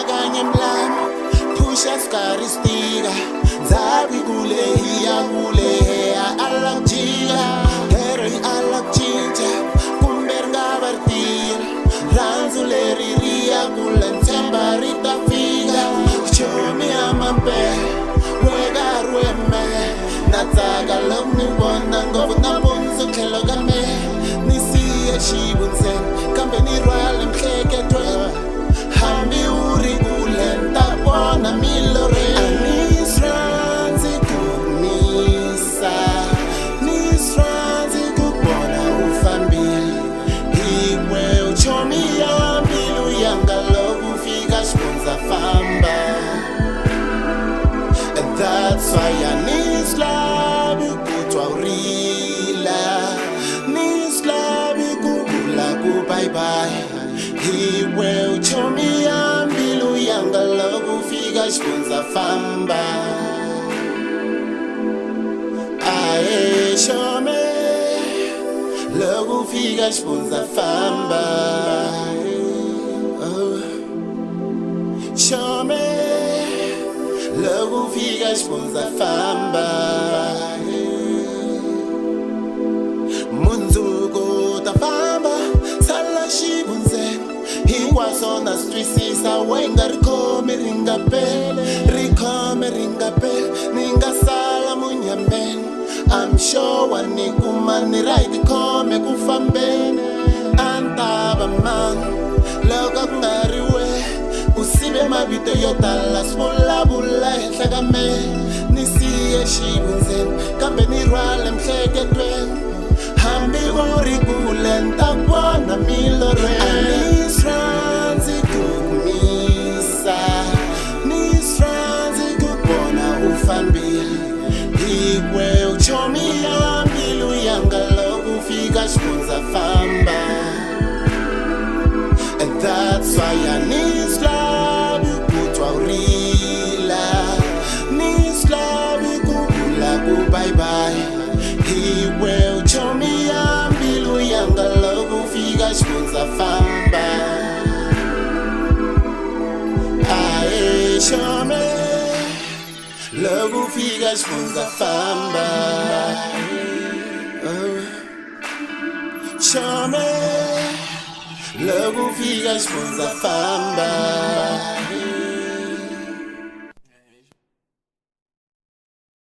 kanye mlami Pusha skaristika Zabi kule hiya kule heya alakjika Heri alakjinja Kumber ngabartil Ranzuleri riya kulen tembarita figa Chomi amampe Wega rueme Natsaga lomni wona ngovu nabunzu kelo game Nisiye shibunzen Kambe ni rwale mkeke twen Hambi uri kulen tabona milore Nisranzi kukmisa Nisranzi kukbona ufambili Hikwe uchomi ya milu yangalogu fika shpunza famba And that's why I need love you kutwa urila Need love you kukula bye bye Hiwe uchomi ya mbilu yangalogu fika shpunza famba Ae shome Logu fika shpunza famba Shome Logu fika shpunza famba Munzuko ta famba Sala shibunze Hingwa sona strisisa Wenga rikome ringapel Ninga sala munyamben I'm sure wanikuma ni right kome kufamben Antaba man Loga ngariwe Usibe mabito yotala Sbula bula hetlagame Nisiye shibunzen Kambe ni rwale mhleke twen Hambi uri kulen tabwana milore Nisranzi kukmisa Nisranzi kukbona ufambili Hikwe uchomi ya milu yangalogu fika shpunza famba And that's why I need love you kutwa urila Need love you kukula bye bye Hiwe uchomi ya mbilu yangalogu fika shpunza famba Ae shome Logu fika shpunza famba Shome Logu fika shpunza famba